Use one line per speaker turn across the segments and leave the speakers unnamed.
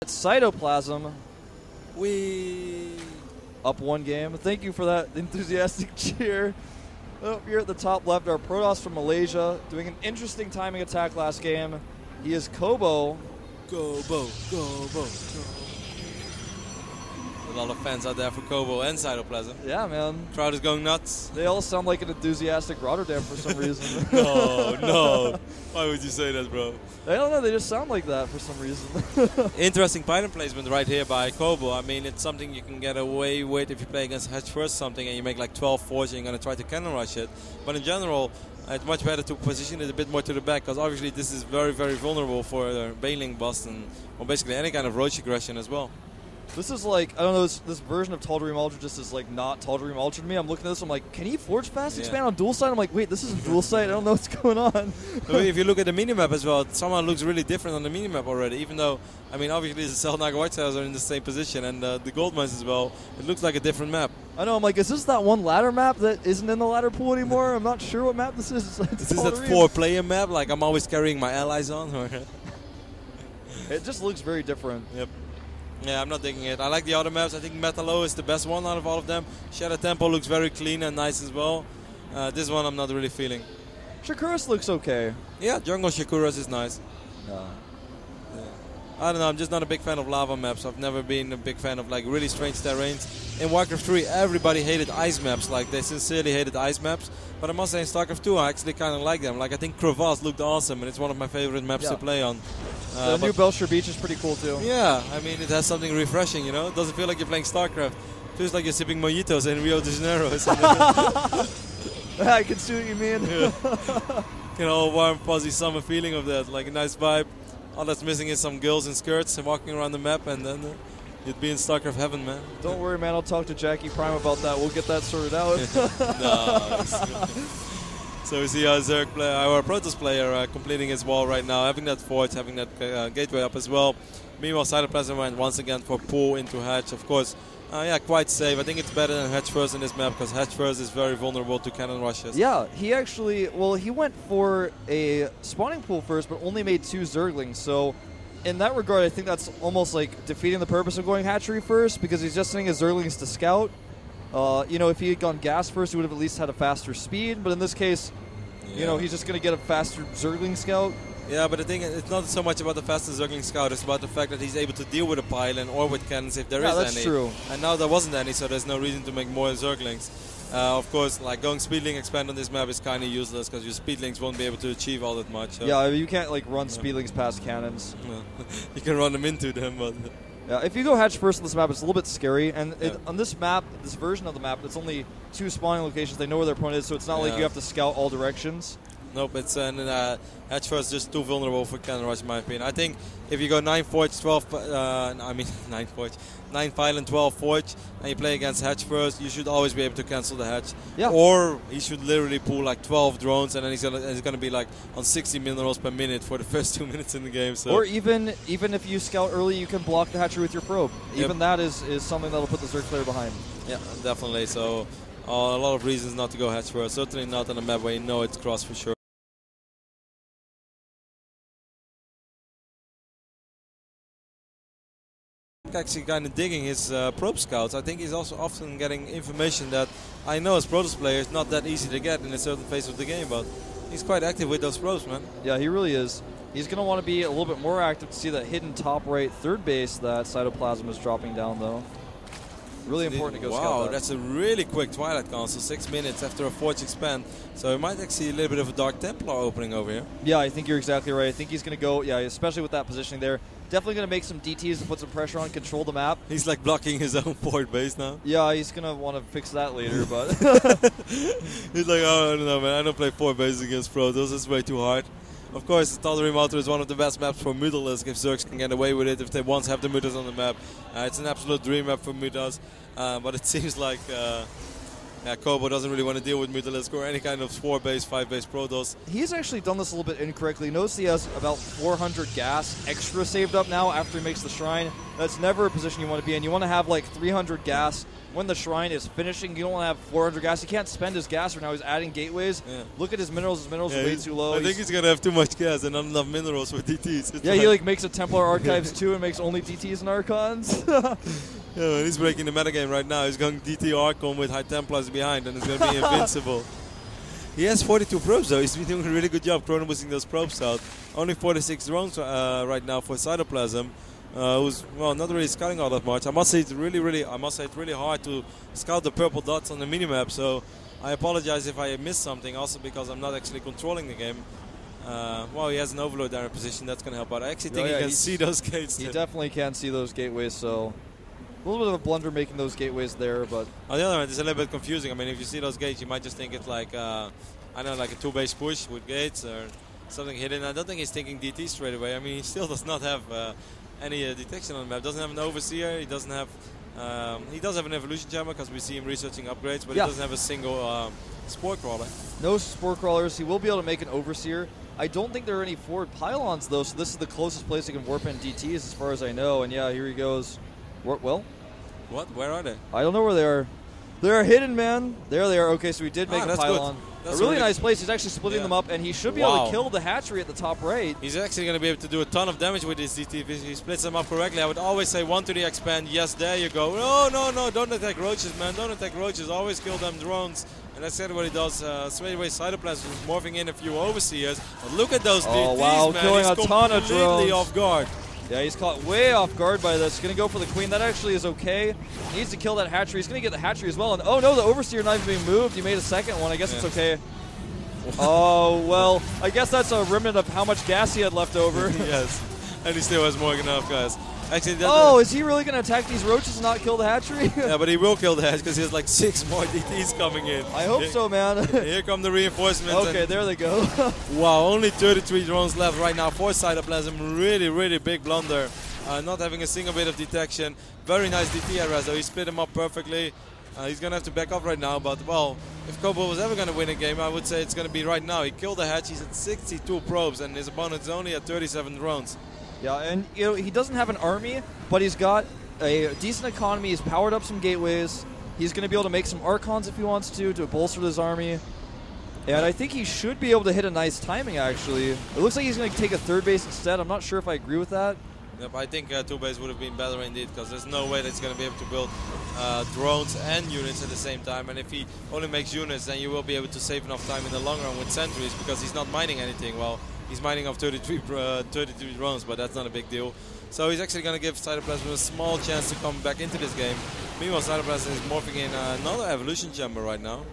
Cytoplasm.
We
Up one game. Thank you for that enthusiastic cheer. Up here at the top left, our Protoss from Malaysia doing an interesting timing attack last game. He is Cobo.
Cobo. A lot of fans out there for Cobo and Cytoplasm.
Yeah, man.
Crowd is going nuts.
They all sound like an enthusiastic Rotterdam for some reason.
No. Why would you say that, bro?
I don't know. They just sound like that for some reason.
Interesting pylon placement right here by Cobo. I mean, it's something you can get away with if you play against Hedge first something and you make like 12 forts and you're going to try to cannon rush it. But in general, it's much better to position it a bit more to the back because obviously this is very, very vulnerable for bailing bust and or basically any kind of roach aggression as well.
This is like, I don't know, this version of Tall Dream Ultra just is like not Tall Dream Ultra to me. I'm looking at this, I'm like, can he Forge Fast Expand on dual side? I'm like, wait, this isn't dual side. I don't know what's going on.
If you look at the minimap as well, it somehow looks really different on the minimap already, even though, I mean, obviously the Selnaga White Cells are in the same position and the Gold Mines as well. It looks like a different map.
I know, I'm like, is this that one ladder map that isn't in the ladder pool anymore? I'm not sure what map this is.
Is this that 4-player map, like I'm always carrying my allies on?
It just looks very different.
Yep. Yeah, I'm not digging it. I like the other maps. I think Metalo is the best one out of all of them. Shadow Temple looks very clean and nice as well. This one I'm not really feeling.
Shakuras looks okay.
Yeah, Jungle Shakuras is nice.
No.
I don't know, I'm just not a big fan of lava maps. I've never been a big fan of like really strange terrains. In Warcraft 3, everybody hated ice maps. Like, they sincerely hated ice maps. But I must say in StarCraft 2, I actually kind of like them. Like, I think Crevasse looked awesome, and it's one of my favorite maps to play on.
The new Belshire Beach is pretty cool, too.
Yeah, I mean, it has something refreshing, you know? It doesn't feel like you're playing StarCraft. It feels like you're sipping mojitos in Rio de Janeiro.
I can see what you mean.
Yeah. You know, warm, fuzzy summer feeling of that. Like a nice vibe. All that's missing is some girls in skirts and walking around the map, and then you'd be in StarCraft heaven, man.
Don't worry, man. I'll talk to Jackie Prime about that. We'll get that sorted out.
So we see our Zerg player, our Protoss player completing his wall right now, having that forge, having that gateway up as well. Meanwhile, Cytoplasm went once again for pull into Hatch. Of course, yeah, quite safe. I think it's better than Hatch first in this map because Hatch first is very vulnerable to cannon rushes.
Yeah, he actually, well, he went for a spawning pool first, but only made 2 Zerglings. So in that regard, I think that's almost like defeating the purpose of going hatchery first because he's just sending his Zerglings to scout. You know, if he had gone gas first, he would have at least had a faster speed. But in this case, you know, he's just going to get a faster Zergling scout.
Yeah, but the thing is, it's not so much about the fastest Zergling scout, it's about the fact that he's able to deal with a pylon or with cannons if there is any.
That's true.
And now there wasn't any, so there's no reason to make more Zerglings. Of course, like going Speedling expand on this map is kind of useless because your Speedlings won't be able to achieve all that much. So.
Yeah, you can't like run Speedlings past cannons.
No. You can run them into them, but...
Yeah, if you go hatch first on this map, it's a little bit scary. And on this map, this version of the map, it's only 2 spawning locations. They know where their opponent is, so it's not like you have to scout all directions.
Nope, it's hatch first just too vulnerable for cannon rush in my opinion. I think if you go 9 forge, 12, 9 forge, 9 pylon, 12 forge, and you play against hatch first, you should always be able to cancel the hatch.
Yeah.
Or he should literally pull like 12 drones, and then he's gonna be like on 60 minerals per minute for the first 2 minutes in the game. So.
Or even if you scout early, you can block the hatchery with your probe. Even that is something that'll put the Zerg player behind.
Yeah, definitely. So a lot of reasons not to go hatch first. Certainly not on a map where you know it's cross for sure. Actually kind of digging his probe scouts. I think he's also often getting information that I know as Protoss player is not that easy to get in a certain phase of the game, but he's quite active with those probes, man.
Yeah, he really is. He's going to want to be a little bit more active to see that hidden top right third base that Cytoplasm is dropping down, though. Really important to go scout that.
Wow, that's a really quick Twilight Council, 6 minutes after a Forge expand. So we might actually see a little bit of a Dark Templar opening over here.
Yeah, I think you're exactly right. I think he's going to go, especially with that positioning there. Definitely going to make some DTs to put some pressure on, control the map.
He's like blocking his own port base now.
Yeah, he's going to want to fix that later, but...
He's like, oh, I don't know, man. I don't play port bases against Protoss. It's way too hard. Of course, Tal'Darim Outer is one of the best maps for Muddalisk if Zergs can get away with it, if they once have the Mutas on the map. It's an absolute dream map for Mutas, but it seems like Yeah, Cobo doesn't really want to deal with Mutalisk or any kind of 4-base, 5-base Protoss.
He's actually done this a little bit incorrectly. Notice he has about 400 gas extra saved up now after he makes the Shrine. That's never a position you want to be in. You want to have like 300 gas when the Shrine is finishing. You don't want to have 400 gas. He can't spend his gas right now. He's adding gateways. Yeah. Look at his minerals. His minerals are way too low.
I think he's going to have too much gas and not enough minerals for DTs. It's
he like makes a Templar Archives 2 and makes only DTs and Archons.
Yeah, he's breaking the metagame right now. He's going DT Archon with high Templars behind, and it's going to be invincible. He has 42 probes, though. He's been doing a really good job chrono boosting those probes out. Only 46 drones right now for Cytoplasm, who's not really scouting all that much. I must say it's really hard to scout the purple dots on the minimap. So I apologize if I missed something. Also because I'm not actually controlling the game. He has an overload there in position. That's going to help out. I actually think he can see those gates.
He definitely can see those gateways. So. A little bit of a blunder making those gateways there, but...
On the other hand, it's a little bit confusing. I mean, if you see those gates, you might just think it's like, like a 2-base push with gates or something hidden. I don't think he's thinking DT straight away. I mean, he still does not have any detection on the map. Doesn't have an Overseer. He doesn't have... he does have an Evolution Jammer because we see him researching upgrades, but he doesn't have a single Spore Crawler.
No Spore Crawlers. He will be able to make an Overseer. I don't think there are any forward pylons, though, so this is the closest place he can warp in DTs as far as I know. And yeah, here he goes. Well...
What? Where are they?
I don't know where they are. They're hidden, man. There they are. Okay, so we did make a pylon. That's a really nice place. He's actually splitting them up, and he should be able to kill the hatchery at the top right.
He's actually going to be able to do a ton of damage with his DT if he splits them up correctly. I would always say 1 to the expand. Yes, there you go. No, don't attack roaches, man. Don't attack roaches. Always kill them drones. And that's exactly what he does. Straight away, Cytoplasm is morphing in a few Overseers. But look at those DTs,
wow,
man.
Killing
he's
a ton of drones.
Completely off guard.
Yeah, he's caught way off guard by this. Going to go for the Queen. That actually is okay. He needs to kill that hatchery. He's going to get the hatchery as well. And oh no, the Overseer not even being moved. He made a second one. I guess it's okay. Oh, well, I guess that's a remnant of how much gas he had left over.
Yes, and he still has more than enough gas. Actually,
is he really going to attack these roaches and not kill the hatchery?
Yeah, but he will kill the hatch because he has like 6 more DTs coming in.
I hope so, man.
Here come the reinforcements.
Okay, there they go.
Wow, only 33 drones left right now for Cytoplasm. Really, really big blunder. Not having a single bit of detection. Very nice DT arrays, though. He split them up perfectly. He's going to have to back up right now, but, well, if Cobo was ever going to win a game, I would say it's going to be right now. He killed the hatch. He's at 62 probes, and his opponent is only at 37 drones.
Yeah, and he doesn't have an army, but he's got a decent economy. He's powered up some gateways. He's going to be able to make some Archons if he wants to bolster his army. And I think he should be able to hit a nice timing, actually. It looks like he's going to take a 3rd base instead. I'm not sure if I agree with that.
Yep, I think 2 base would have been better indeed, because there's no way that he's going to be able to build drones and units at the same time. And if he only makes units, then you will be able to save enough time in the long run with sentries, because he's not mining anything. Well, he's mining off 33 drones, but that's not a big deal. So he's actually going to give Cytoplasm a small chance to come back into this game. Meanwhile, Cytoplasm is morphing in another Evolution Chamber right now.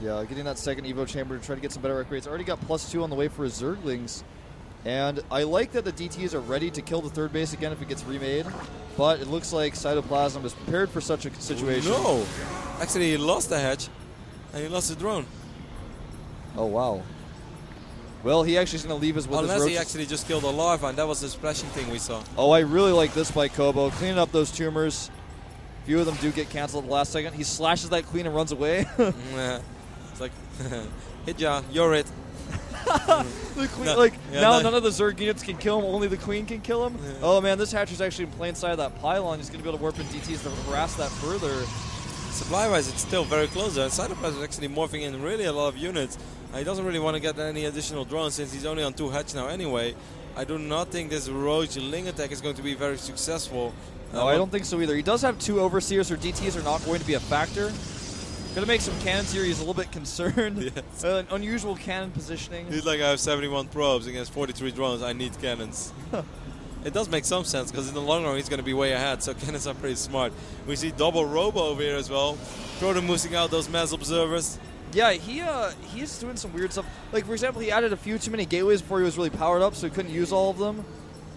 Yeah, getting that 2nd Evo Chamber to try to get some better upgrades. Already got +2 on the way for his Zerglings. And I like that the DTs are ready to kill the 3rd base again if it gets remade. But it looks like Cytoplasm is prepared for such a situation.
No! Actually, he lost the hatch, and he lost the drone.
Oh, wow. Well, he actually is going to leave us with his roaches.
Unless he actually just killed a larva, and that was the splashing thing we saw.
Oh, I really like this by Cobo. Cleaning up those tumors. A few of them do get canceled at the last second. He slashes that Queen and runs away.
Yeah. It's like, Hidja, you're it.
The Queen, none of the Zerg units can kill him. Only the Queen can kill him. Yeah. Oh, man, this hatcher's actually in plain sight of that pylon. He's going to be able to warp in DTs to harass that further.
Supply-wise, it's still very close there. Cytoplasm is actually morphing in really a lot of units. He doesn't really want to get any additional drones since he's only on 2 hatch now anyway. I do not think this Roach Ling attack is going to be very successful.
No, I don't think so either. He does have 2 Overseers, or DTs are not going to be a factor. Going to make some cannons here. He's a little bit concerned. Yes. Unusual cannon positioning.
He's like, I have 71 probes against 43 drones. I need cannons. It does make some sense, because in the long run he's going to be way ahead, so cannons are pretty smart. We see double Robo over here as well. Proto moosing out those mass observers.
Yeah, he's doing some weird stuff. Like, for example, he added a few too many gateways before he was really powered up, so he couldn't use all of them.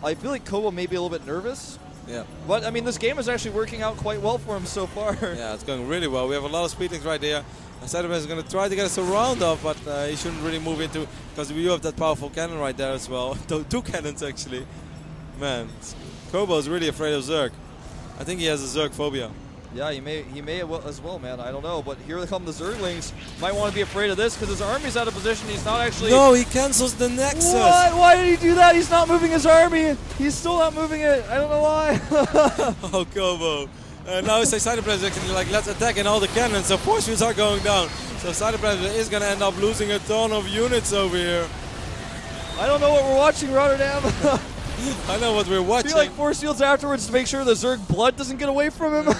I feel like Cobo may be a little bit nervous.
Yeah.
But, I mean, this game is actually working out quite well for him so far.
Yeah, it's going really well. We have a lot of speedlings right there. Cytoplasm is going to try to get us a round off, but he shouldn't really move into, because we do have that powerful cannon right there as well. 2 cannons, actually. Man, Cobo is really afraid of Zerg. I think he has a Zerg phobia.
Yeah, he may as well, man. I don't know, but here come the Zerglings. Might want to be afraid of this because his army's out of position. He's not actually.
No, he cancels the Nexus.
What? Why did he do that? He's not moving his army. He's still not moving it. I don't know why.
Oh, Cobo. Now it's like Cytoplasm actually like, let's attack, and all the cannons. So force fields are going down. So Cytoplasm is going to end up losing a ton of units over here.
I don't know what we're watching, Rotterdam.
I know what we're watching.
I feel like force fields afterwards to make sure the Zerg blood doesn't get away from him.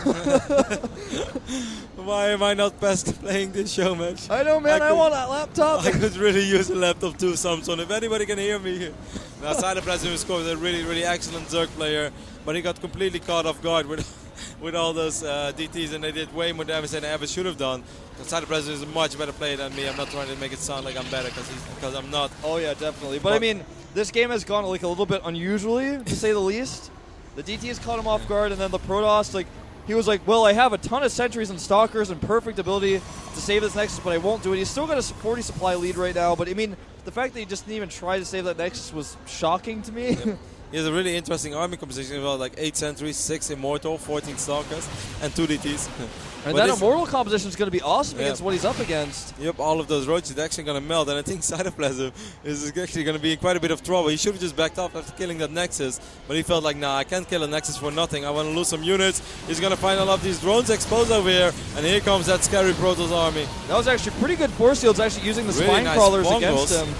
Why am I not best playing this show match?
I know, man. I want that laptop.
I could really use a laptop too, Samson. If anybody can hear me. Now Cytoplasm scores a really, really excellent Zerg player, but he got completely caught off guard with all those DTs, and they did way more damage than I ever should have done. Cytoplasm is a much better player than me. I'm not trying to make it sound like I'm better because I'm not.
Oh yeah, definitely. But I mean, this game has gone like a little bit unusually, to say the least. The DTs caught him off guard, and then the Protoss, like, he was like, well, I have a ton of sentries and stalkers and perfect ability to save this Nexus, but I won't do it. He's still got a 40 supply lead right now, but I mean, the fact that he just didn't even try to save that Nexus was shocking to me.
Yep. He has a really interesting army composition as well, like 8 sentries, 6 immortal, 14 stalkers, and 2 DTs.
And that immortal composition is going to be awesome against what he's up against.
Yep, all of those roaches are actually going to melt, and I think Cytoplasm is actually going to be in quite a bit of trouble. He should have just backed off after killing that Nexus, but he felt like, nah, I can't kill a Nexus for nothing. I want to lose some units. He's going to find all of these drones exposed over here, and here comes that scary Protoss army.
That was actually pretty good force fields, actually using the
really
spine
nice
crawlers
fungals
against him.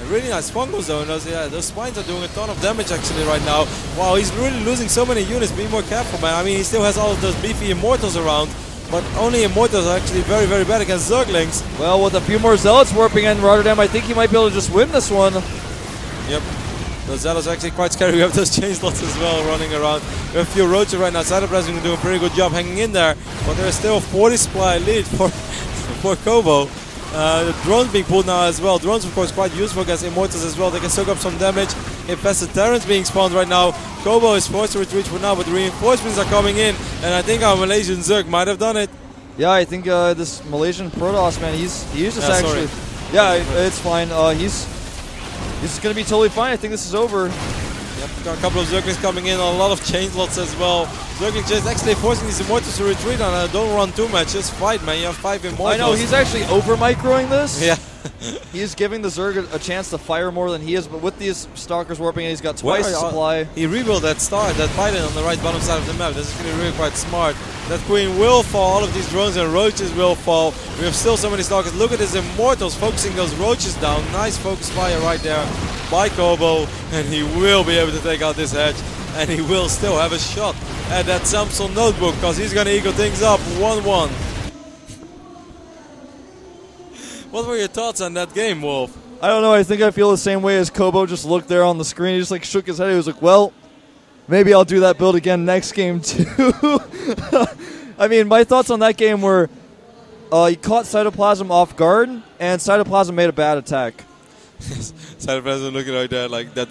Really nice fungals though, and those spines are doing a ton of damage actually right now. Wow, he's really losing so many units. Be more careful, man. I mean, he still has all of those beefy Immortals around, but only Immortals are actually very, very bad against Zerglings.
Well, with a few more Zealots warping in Rotterdam, I think he might be able to just win this one.
Yep. Those Zealots are actually quite scary. We have those chain slots as well running around. We have a few roaches right now. Cytoplasm is doing a pretty good job hanging in there, but there's still a 40 supply lead for Cobo. The drones being pulled now as well. Drones, of course, quite useful against Immortals as well. They can soak up some damage. Infested Terrans being spawned right now. Cobo is forced to retreat for now, but the reinforcements are coming in, and I think our Malaysian Zerg might have done it.
Yeah, I think this Malaysian Protoss, man, he's just actually...
Sorry.
Yeah, it's fine. He's going to be totally fine. I think this is over.
Yep, got a couple of Zerglings coming in, a lot of chain slots as well. Zerglings just actually forcing these Immortals to retreat on. Don't run too much, just fight, man. You have 5 Immortals.
I know, he's actually over-microing this.
Yeah.
He's giving the Zerg a chance to fire more than he is, but with these Stalkers warping in, he's got twice the supply.
He rebuilt that Titan on the right bottom side of the map. This is going to be really quite smart. That Queen will fall, all of these drones and roaches will fall. We have still so many Stalkers. Look at his Immortals focusing those roaches down. Nice focus fire right there by Cobo, and he will be able to take out this hedge, and he will still have a shot at that Samson notebook, because he's going to eagle things up 1-1. What were your thoughts on that game, Wolf?
I don't know. I think I feel the same way as Cobo. Just looked there on the screen. He just like shook his head. He was like, well, maybe I'll do that build again next game too. I mean, my thoughts on that game were he caught Cytoplasm off guard, and Cytoplasm made a bad attack.
Cytoplasm looking right there like that.